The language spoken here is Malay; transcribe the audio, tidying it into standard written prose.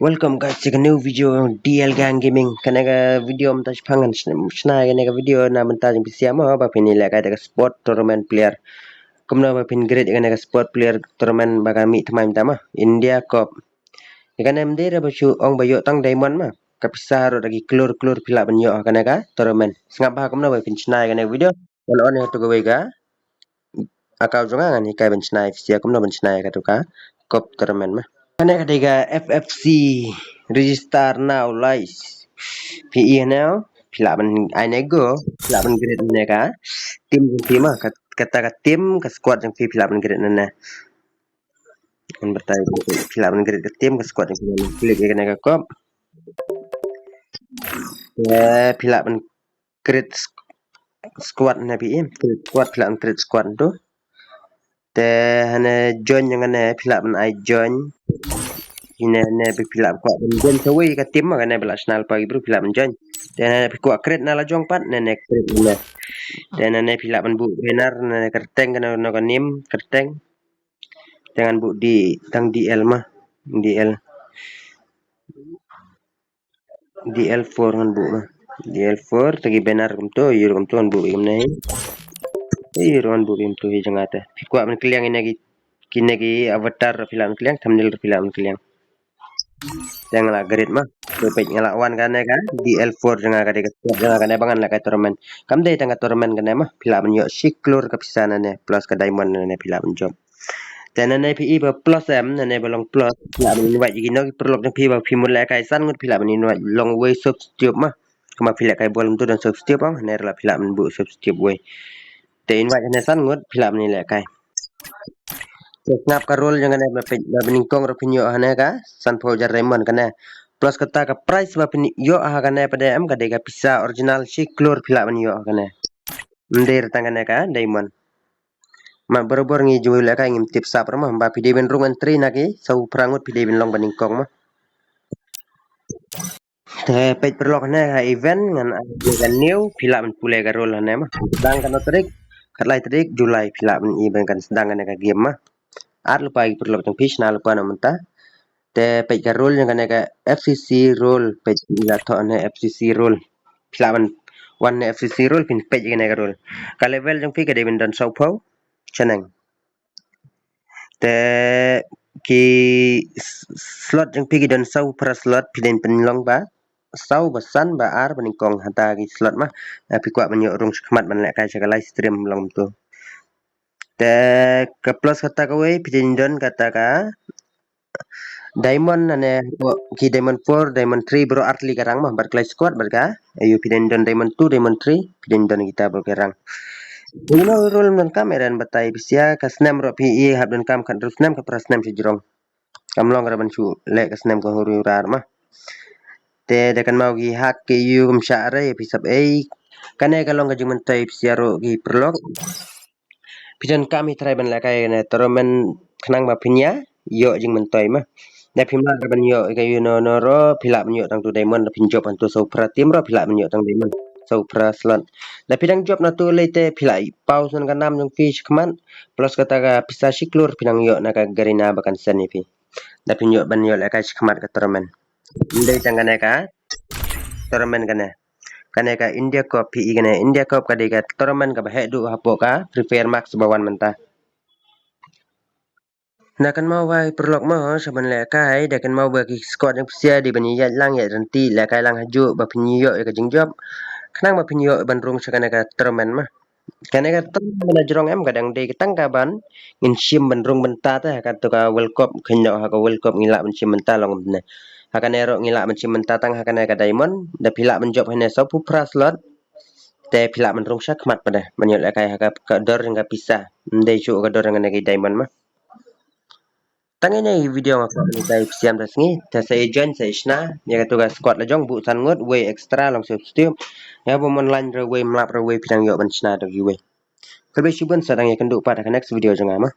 Welcome guys to a new video DL Gang Gaming. Kanaga video mta pangan snai kanaga video na mta jing siamo ba pini la ka sport tournament player. Kumna ba pin grade kanaga sport player tournament ba kami thamai mta ma India Cup. Ikana mde ra ba chu ong ba yo tang diamond ma kapisa ro lagi klur pila banyo kanaga tournament. Singap ba kumna ba pin snai kanaga video. On to go ga akau jonga ngani kai ben snai sia kumna ben snai ka to ka cup tournament ma. Kena ketiga FFC register now guys. PE now pilaban ai nego pilaban grade neka tim tim kata tim ke squad yang pilaban grade nana. Kan bertanya pilaban grade ke tim ke squad yang pilih kena ke kop. Ya pilaban grade squad na PE squad pilaban grade squad tu. Teh hanya join yang mana pilaban ai join. Ina ne pilap kuat benjen sawi ka tim ka ne national pagi bro pilap benjen dan kuat kred na la jong pat ne kred ne dan ne pilap bu benar ne kerteng kana no kanim kerteng dengan bu di tang DL mah DL4 kan bu mah DL4 tagi benar kum tu yur kum tu bu im nei yur bu im tu jangata kuat men kliang ini gi avatar film kliang thumbnail film kliang yang la grid mah pepek ngelawan kan DL4 jangan kada jangan kada bangan la ka tournament kam dei tanga tournament kan mah pila menyo siklur kepisana ne plus ke diamond ne pila menjob dan ne PE ba plus em ne belong plus pila men wai gino perlu ne PE ba pimun la kai san ngut pila men wai long way substitute mah kama pila kai bolong tu dan substitute bang ne la pila men bu substitute way te invite ne san ngut pila men la kai ngap ka role jangan ne beningkong ro pinyo hane ka san po jar Raymond kana plus kata ka price ba pin yo kana pada am ka dega pisa original si klur pila men yo kana ndir tangane ka diamond ma berobor ngi jual ka ngim tip sap mah ba pide ben rung entry naki sau prangut pide ben long beningkong mah te pej perlok ne ka event ngan new pila men pule ka role hane mah sedang kana trik katlai trik Julai pila men i ben kan sedang ka game mah ar lupa perlu tang fish na lupa namanta te pej ka role yang kana ka FCC role pej ila to ne FCC role pilaban one FCC role pin pej kana ka role ka level jang pi ka de ben dan sau pau chanang te ki slot jang pi ki dan sau pra slot piden pen long ba sau basan ba ar baning kong hata ki slot mah pi kwa banyo rung khmat ban la kai sa live stream long tu te ke plus kata ka we piden don kata ka Diamond ane ki Diamond 4, Diamond 3 bro artli karang mah berkelas squad berka. Ayo piden don Diamond 2, Diamond 3, piden don kita berkerang. Ini role dan kamera dan batai bisia ka snam ro PE hab dan kam kan snam ka pra snam si jrong. Kam long ra ban chu le ka snam ko huru rar mah. Te dekan mau gi hak ke yu kum syare pisap kane ka long ka jumen tai bisia ro gi perlok. Pijan kami try ban la kai ne tournament khnang ba pinya yo jing mentai mah. Da phimla ban yo ka yu no ro phila ban yo tang tu diamond phin job an tu so pra tim ro phila ban yo tang diamond so pra slot da pidang job na tu le te phila pau sun ka nam jong fish kman plus kata ka pisa siklur pinang yo na ka garina bakan sani pi da phin yo ban yo la ka khmat ka tournament ndai tang ka tournament kana ka India Cup PE kana India Cup ka de ka tournament ka ba he du hapo ka prepare max bawan menta Nakan mau vai perlok mau saban le kai dakan mau bagi squad yang sia di bani ya lang ya ranti le kai lang haju ba pinyo ya jing job kenang ba pinyo ban rung sakana ka tournament mah kana ka tournament jrong em kadang de ketang ka ban ngin sim ban rung benta ta ka to ka world cup khinyo ha ka world cup ngila ban sim benta long ne hakane ro ngila ban sim benta tang hakane ka diamond da pila ban job hene so pu pra slot te pila ban rung sak mat pada manyo le kai ha ka dor nga pisah ndai chu ka dor nga ki diamond mah Tangina video nga ko tay siam das ngi ta sa join sa isna ya ka tugas squad la jong bu san ngot way extra long substitute ya bo mon lan way mlap way pinang yo ban sna do we kalbe shibun sa dang ya kan du pa ta next video janga ma